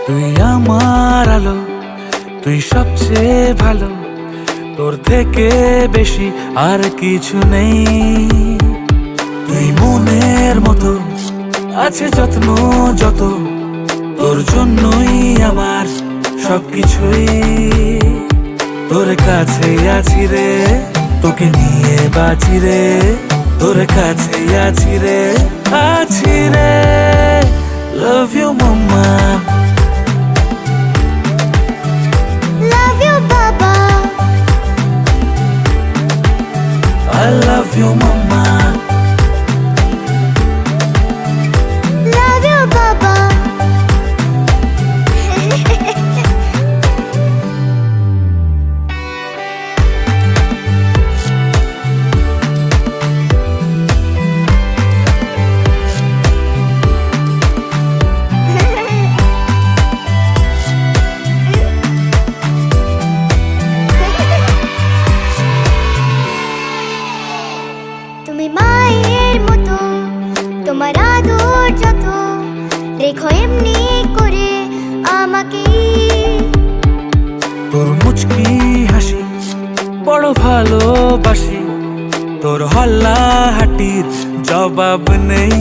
তুই আমার আলো, তুই সবচেয়ে ভালো, তোর থেকে বেশি আর কিছু নেই। তুই মনের মতো আছে যত্ন যত, তোর জন্যই আমার সবকিছুই। তোর কাছে আছি রে, তোকে নিয়ে বাঁচি রে, তোর কাছে আছি রে, আছি রে। Love you mama, Love you, Baba. I love you mama. Love you, Baba. তুমি মায়ের মতো, তোমার আদর যত, রেখো এমনি করে আমাকে। তোর মুচকি হাসি বড় ভালোবাসি, তোর হল্লা হাটির জবাব নেই।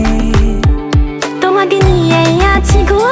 তোমাকে নিয়ে আছি গো